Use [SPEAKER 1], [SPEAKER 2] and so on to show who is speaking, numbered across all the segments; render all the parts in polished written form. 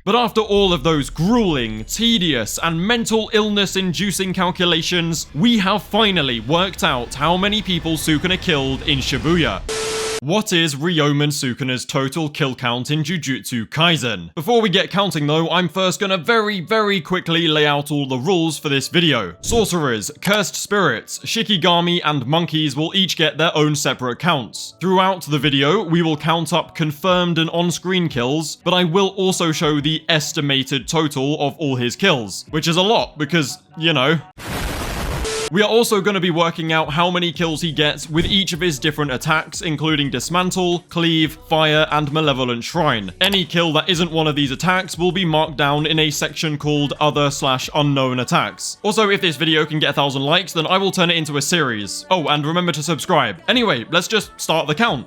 [SPEAKER 1] But after all of those grueling, tedious, and mental illness-inducing calculations, we have finally worked out how many people Sukuna killed in Shibuya. What is Ryomen Sukuna's total kill count in Jujutsu Kaisen? Before we get counting though, I'm first gonna very quickly lay out all the rules for this video. Sorcerers, cursed spirits, shikigami, and monkeys will each get their own separate counts. Throughout the video, we will count up confirmed and on-screen kills, but I will also show the estimated total of all his kills, which is a lot because, you know. We are also going to be working out how many kills he gets with each of his different attacks, including Dismantle, Cleave, Fire, and Malevolent Shrine. Any kill that isn't one of these attacks will be marked down in a section called Other/Unknown Attacks. Also, if this video can get 1,000 likes, then I will turn it into a series. Oh, and remember to subscribe. Anyway, let's just start the count.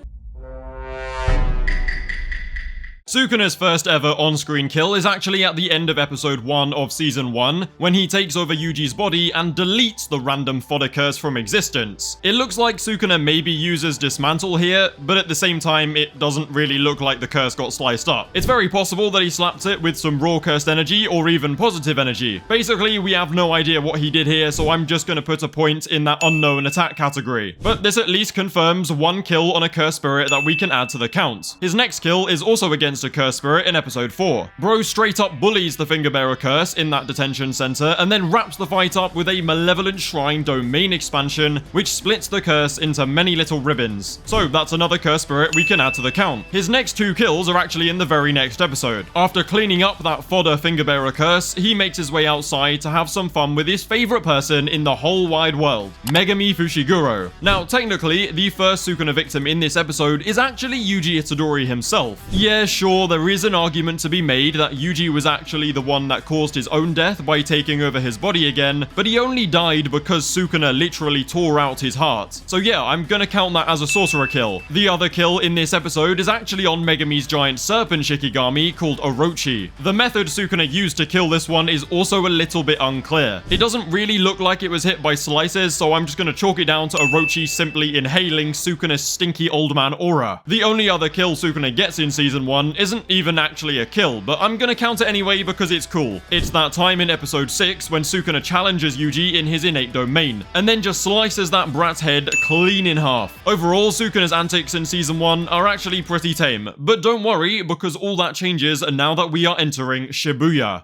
[SPEAKER 1] Sukuna's first ever on-screen kill is actually at the end of episode 1 of season 1, when he takes over Yuji's body and deletes the random fodder curse from existence. It looks like Sukuna maybe uses Dismantle here, but at the same time, it doesn't really look like the curse got sliced up. It's very possible that he slapped it with some raw cursed energy or even positive energy. Basically, we have no idea what he did here, so I'm just gonna put a point in that unknown attack category. But this at least confirms one kill on a cursed spirit that we can add to the count. His next kill is also against a cursed spirit in episode 4. Bro straight up bullies the Fingerbearer curse in that detention center and then wraps the fight up with a Malevolent Shrine domain expansion, which splits the curse into many little ribbons. So that's another cursed spirit we can add to the count. His next 2 kills are actually in the very next episode. After cleaning up that fodder Fingerbearer curse, he makes his way outside to have some fun with his favorite person in the whole wide world, Megami Fushiguro. Now, technically, the first Sukuna victim in this episode is actually Yuji Itadori himself. Yeah, sure, there is an argument to be made that Yuji was actually the one that caused his own death by taking over his body again, but he only died because Sukuna literally tore out his heart. So yeah, I'm gonna count that as a sorcerer kill. The other kill in this episode is actually on Megami's giant serpent shikigami called Orochi. The method Sukuna used to kill this one is also a little bit unclear. It doesn't really look like it was hit by slices, so I'm just gonna chalk it down to Orochi simply inhaling Sukuna's stinky old man aura. The only other kill Sukuna gets in season 1 isn't even actually a kill, but I'm gonna count it anyway because it's cool. It's that time in episode 6 when Sukuna challenges Yuji in his innate domain, and then just slices that brat's head clean in half. Overall, Sukuna's antics in season 1 are actually pretty tame, but don't worry because all that changes now that we are entering Shibuya.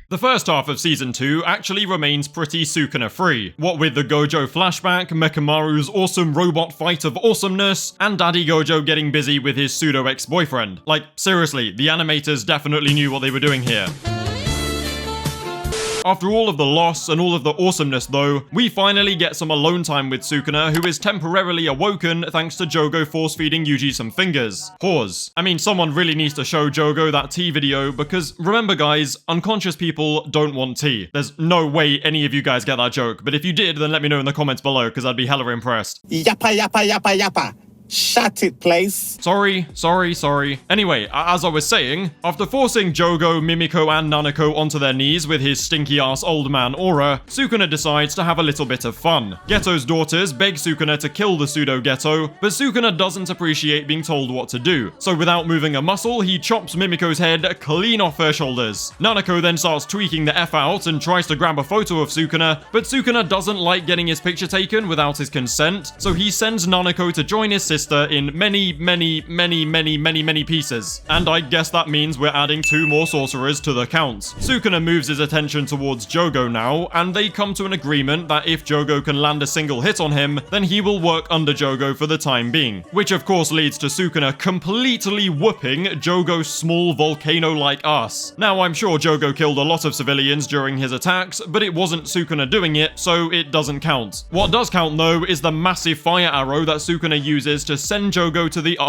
[SPEAKER 1] The first half of Season 2 actually remains pretty Sukuna-free. What with the Gojo flashback, Mekamaru's awesome robot fight of awesomeness, and Daddy Gojo getting busy with his pseudo-ex-boyfriend. Like, seriously, the animators definitely knew what they were doing here. After all of the loss and all of the awesomeness though, we finally get some alone time with Sukuna, who is temporarily awoken thanks to Jogo force-feeding Yuji some fingers. Pause. I mean, someone really needs to show Jogo that tea video because, remember guys, unconscious people don't want tea. There's no way any of you guys get that joke, but if you did, then let me know in the comments below because I'd be hella impressed.
[SPEAKER 2] Yappa, yappa, yappa, yappa. Shut it, please.
[SPEAKER 1] Sorry. Anyway, as I was saying, after forcing Jogo, Mimiko, and Nanako onto their knees with his stinky-ass old man aura, Sukuna decides to have a little bit of fun. Geto's daughters beg Sukuna to kill the pseudo-Geto, but Sukuna doesn't appreciate being told what to do. So without moving a muscle, he chops Mimiko's head clean off her shoulders. Nanako then starts tweaking the F out and tries to grab a photo of Sukuna, but Sukuna doesn't like getting his picture taken without his consent, so he sends Nanako to join his sister in many pieces. And I guess that means we're adding 2 more sorcerers to the count. Sukuna moves his attention towards Jogo now, and they come to an agreement that if Jogo can land a single hit on him, then he will work under Jogo for the time being. Which of course leads to Sukuna completely whooping Jogo's small volcano-like ass. Now I'm sure Jogo killed a lot of civilians during his attacks, but it wasn't Sukuna doing it, so it doesn't count. What does count though is the massive fire arrow that Sukuna uses to send Jogo to the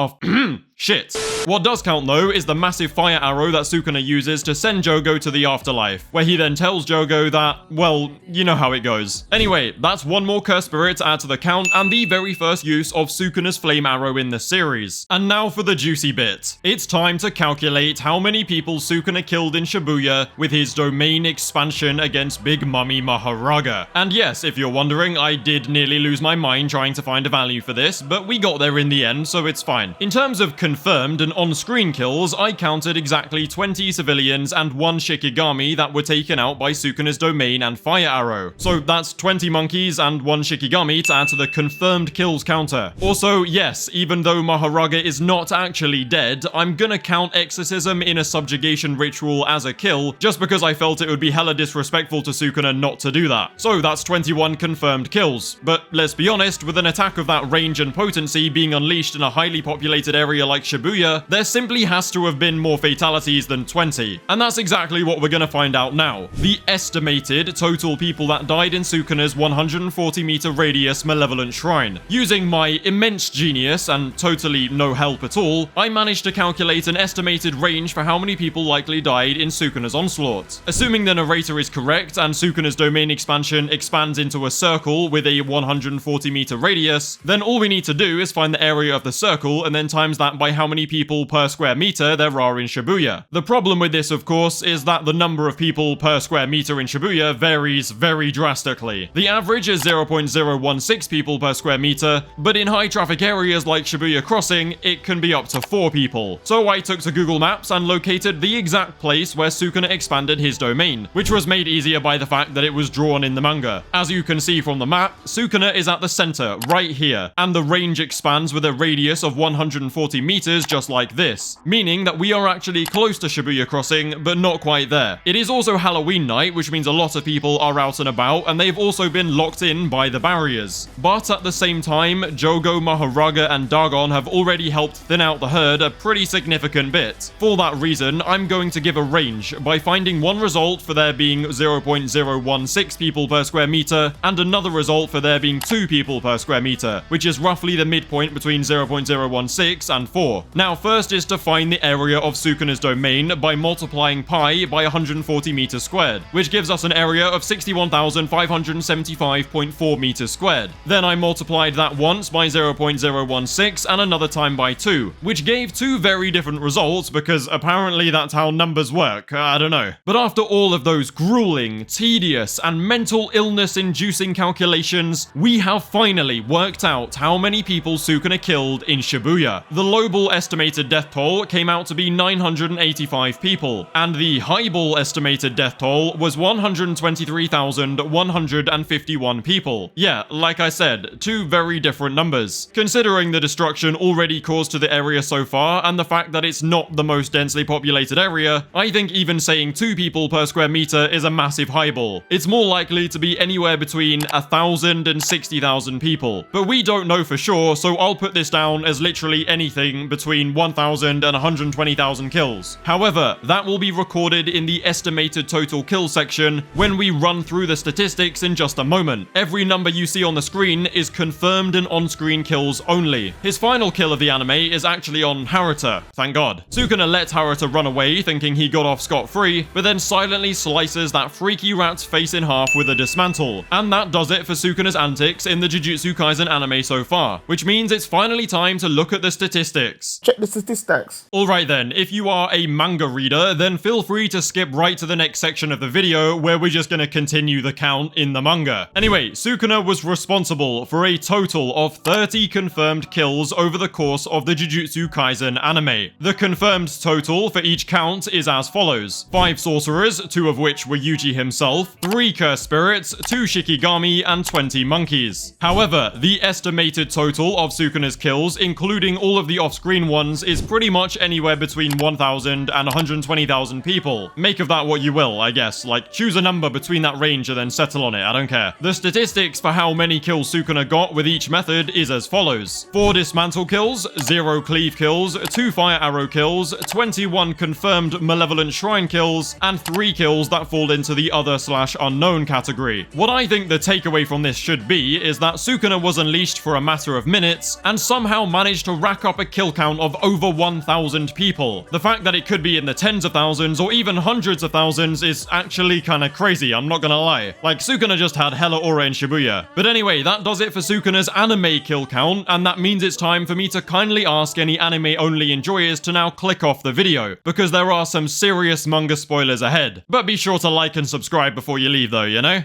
[SPEAKER 1] shit. What does count though is the massive fire arrow that Sukuna uses to send Jogo to the afterlife, where he then tells Jogo that, well, you know how it goes. Anyway, that's one more cursed spirit to add to the count and the very first use of Sukuna's flame arrow in the series. And now for the juicy bit. It's time to calculate how many people Sukuna killed in Shibuya with his domain expansion against Big Mummy Maharaga. And yes, if you're wondering, I did nearly lose my mind trying to find a value for this, but we got there in the end, so it's fine. In terms of confirmed and than on-screen kills, I counted exactly 20 civilians and 1 Shikigami that were taken out by Sukuna's domain and fire arrow. So that's 20 monkeys and 1 Shikigami to add to the confirmed kills counter. Also, yes, even though Maharaga is not actually dead, I'm gonna count exorcism in a subjugation ritual as a kill, just because I felt it would be hella disrespectful to Sukuna not to do that. So that's 21 confirmed kills. But let's be honest, with an attack of that range and potency being unleashed in a highly populated area like Shibuya, there simply has to have been more fatalities than 20. And that's exactly what we're gonna find out now. The estimated total people that died in Sukuna's 140-meter radius Malevolent Shrine. Using my immense genius and totally no help at all, I managed to calculate an estimated range for how many people likely died in Sukuna's onslaught. Assuming the narrator is correct and Sukuna's domain expansion expands into a circle with a 140-meter radius, then all we need to do is find the area of the circle and then times that by how many people per square meter there are in Shibuya. The problem with this, of course, is that the number of people per square meter in Shibuya varies very drastically. The average is 0.016 people per square meter, but in high traffic areas like Shibuya Crossing, it can be up to 4 people. So I took to Google Maps and located the exact place where Sukuna expanded his domain, which was made easier by the fact that it was drawn in the manga. As you can see from the map, Sukuna is at the center, right here, and the range expands with a radius of 140 meters just like this, meaning that we are actually close to Shibuya Crossing, but not quite there. It is also Halloween night, which means a lot of people are out and about, and they've also been locked in by the barriers. But at the same time, Jogo, Maharaga, and Dagon have already helped thin out the herd a pretty significant bit. For that reason, I'm going to give a range by finding one result for there being 0.016 people per square meter, and another result for there being 2 people per square meter, which is roughly the midpoint between 0.016 and 4. Now, first is to find the area of Sukuna's domain by multiplying pi by 140 meters squared, which gives us an area of 61,575.4 meters squared. Then I multiplied that once by 0.016 and another time by 2, which gave 2 very different results because apparently that's how numbers work. I don't know. But after all of those grueling, tedious, and mental illness-inducing calculations, we have finally worked out how many people Sukuna killed in Shibuya. The lowball estimated death toll came out to be 985 people, and the highball estimated death toll was 123,151 people. Yeah, like I said, 2 very different numbers. Considering the destruction already caused to the area so far, and the fact that it's not the most densely populated area, I think even saying 2 people per square meter is a massive highball. It's more likely to be anywhere between 1,000 and 60,000 people. But we don't know for sure, so I'll put this down as literally anything between 1,000 and 120,000 kills. However, that will be recorded in the estimated total kill section when we run through the statistics in just a moment. Every number you see on the screen is confirmed and on-screen kills only. His final kill of the anime is actually on Haruta, thank god. Sukuna let Haruta run away thinking he got off scot-free, but then silently slices that freaky rat's face in half with a dismantle. And that does it for Sukuna's antics in the Jujutsu Kaisen anime so far, which means it's finally time to look at the statistics.
[SPEAKER 3] Check the statistics.
[SPEAKER 1] Alright then, if you are a manga reader, then feel free to skip right to the next section of the video where we're just gonna continue the count in the manga. Anyway, Sukuna was responsible for a total of 30 confirmed kills over the course of the Jujutsu Kaisen anime. The confirmed total for each count is as follows: 5 sorcerers, 2 of which were Yuji himself, 3 cursed spirits, 2 Shikigami, and 20 monkeys. However, the estimated total of Sukuna's kills, including all of the off-screen ones, is pretty much anywhere between 1,000 and 120,000 people. Make of that what you will, I guess. Like, choose a number between that range and then settle on it, I don't care. The statistics for how many kills Sukuna got with each method is as follows: 4 dismantle kills, 0 cleave kills, 2 fire arrow kills, 21 confirmed malevolent shrine kills, and 3 kills that fall into the other/unknown category. What I think the takeaway from this should be is that Sukuna was unleashed for a matter of minutes and somehow managed to rack up a kill count of over 1,000 people. The fact that it could be in the tens of thousands or even hundreds of thousands is actually kinda crazy, I'm not gonna lie. Like, Sukuna just had hella aura in Shibuya. But anyway, that does it for Sukuna's anime kill count, and that means it's time for me to kindly ask any anime-only enjoyers to now click off the video, because there are some serious manga spoilers ahead. But be sure to like and subscribe before you leave though, you know?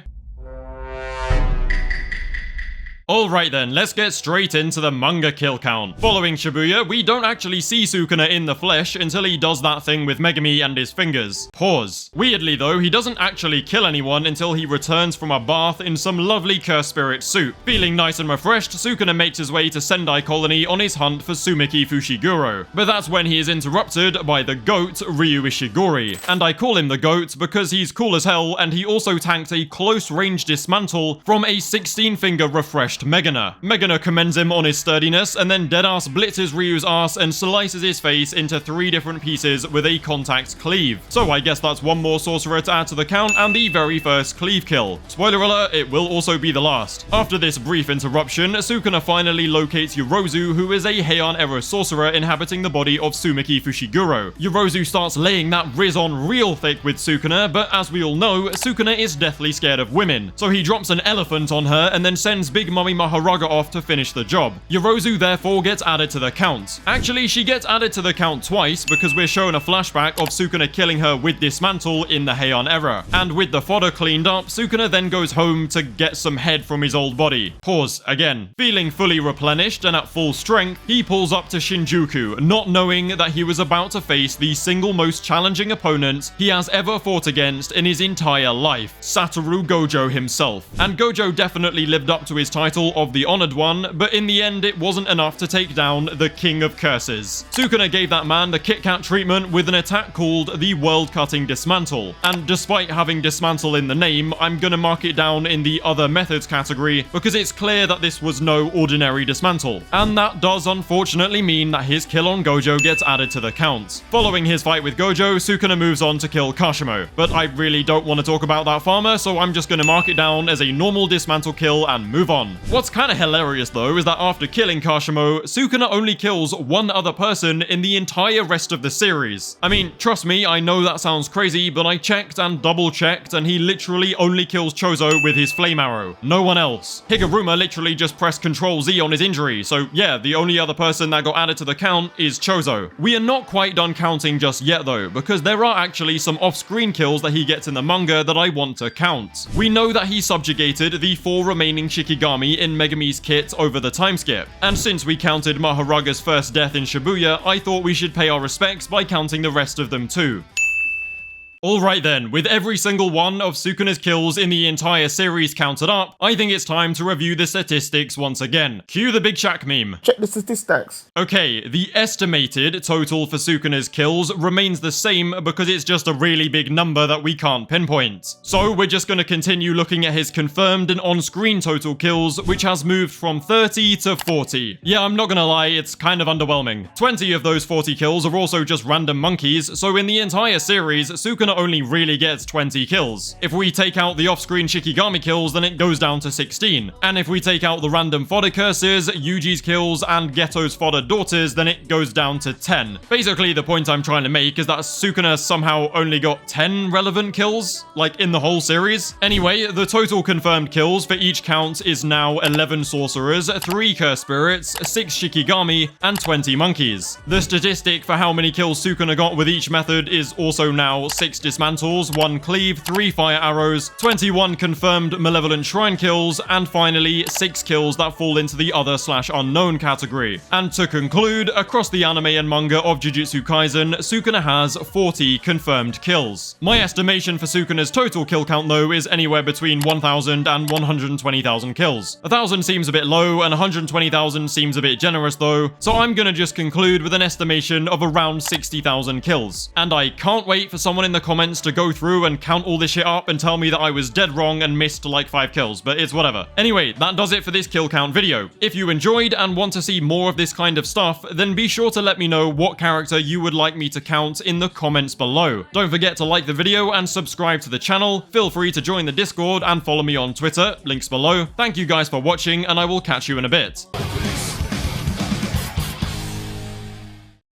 [SPEAKER 1] Alright then, let's get straight into the manga kill count. Following Shibuya, we don't actually see Sukuna in the flesh until he does that thing with Megami and his fingers. Pause. Weirdly though, he doesn't actually kill anyone until he returns from a bath in some lovely cursed spirit soup. Feeling nice and refreshed, Sukuna makes his way to Sendai Colony on his hunt for Sumiki Fushiguro. But that's when he is interrupted by the GOAT, Ryu Ishiguri. And I call him the GOAT because he's cool as hell and he also tanked a close-range dismantle from a 16-finger refreshed Megana. Megana commends him on his sturdiness and then deadass blitzes Ryu's ass and slices his face into 3 different pieces with a contact cleave. So I guess that's one more sorcerer to add to the count and the very first cleave kill. Spoiler alert, it will also be the last. After this brief interruption, Sukuna finally locates Yorozu, wur is a Heian era sorcerer inhabiting the body of Sumiki Fushiguro. Yorozu starts laying that riz on real thick with Sukuna, but as we all know, Sukuna is deathly scared of women. So he drops an elephant on her and then sends Big Mummy Maharaga off to finish the job. Yorozu therefore gets added to the count. Actually, she gets added to the count twice because we're shown a flashback of Sukuna killing her with dismantle in the Heian era. And with the fodder cleaned up, Sukuna then goes home to get some head from his old body. Pause again. Feeling fully replenished and at full strength, he pulls up to Shinjuku, not knowing that he was about to face the single most challenging opponent he has ever fought against in his entire life, Satoru Gojo himself. And Gojo definitely lived up to his title of the Honored One, but in the end it wasn't enough to take down the King of Curses. Sukuna gave that man the Kit Kat treatment with an attack called the World-Cutting Dismantle, and despite having dismantle in the name, I'm gonna mark it down in the other methods category because it's clear that this was no ordinary dismantle. And that does unfortunately mean that his kill on Gojo gets added to the count. Following his fight with Gojo, Sukuna moves on to kill Kashimo, but I really don't want to talk about that farmer, so I'm just gonna mark it down as a normal dismantle kill and move on. What's kinda hilarious though is that after killing Kashimo, Sukuna only kills one other person in the entire rest of the series. I mean, trust me, I know that sounds crazy, but I checked and double checked and he literally only kills Chozo with his flame arrow. No one else. Higuruma literally just pressed Ctrl Z on his injury, so yeah, the only other person that got added to the count is Chozo. We are not quite done counting just yet though, because there are actually some off-screen kills that he gets in the manga that I want to count. We know that he subjugated the 4 remaining Shikigami in Megami's kit over the time skip, and since we counted Maharaga's first death in Shibuya, I thought we should pay our respects by counting the rest of them too. Alright then, with every single one of Sukuna's kills in the entire series counted up, I think it's time to review the statistics once again. Cue the Big Shaq meme.
[SPEAKER 2] Check the statistics.
[SPEAKER 1] Okay, the estimated total for Sukuna's kills remains the same because it's just a really big number that we can't pinpoint. So we're just going to continue looking at his confirmed and on-screen total kills, which has moved from 30 to 40. Yeah, I'm not gonna lie, it's kind of underwhelming. 20 of those 40 kills are also just random monkeys, so in the entire series, Sukuna only really gets 20 kills. If we take out the off-screen Shikigami kills, then it goes down to 16. And if we take out the random fodder curses, Yuji's kills, and Geto's fodder daughters, then it goes down to 10. Basically, the point I'm trying to make is that Sukuna somehow only got 10 relevant kills, like in the whole series. Anyway, the total confirmed kills for each count is now 11 sorcerers, 3 cursed spirits, 6 Shikigami, and 20 monkeys. The statistic for how many kills Sukuna got with each method is also now 6 dismantles, 1 cleave, 3 fire arrows, 21 confirmed malevolent shrine kills, and finally 6 kills that fall into the other/unknown category. And to conclude, across the anime and manga of Jujutsu Kaisen, Sukuna has 40 confirmed kills. My estimation for Sukuna's total kill count though is anywhere between 1,000 and 120,000 kills. 1,000 seems a bit low and 120,000 seems a bit generous though, so I'm gonna just conclude with an estimation of around 60,000 kills. And I can't wait for someone in the comments to go through and count all this shit up and tell me that I was dead wrong and missed like 5 kills, but it's whatever. Anyway, that does it for this kill count video. If you enjoyed and want to see more of this kind of stuff, then be sure to let me know what character you would like me to count in the comments below. Don't forget to like the video and subscribe to the channel. Feel free to join the Discord and follow me on Twitter, links below. Thank you guys for watching, and I will catch you in a bit.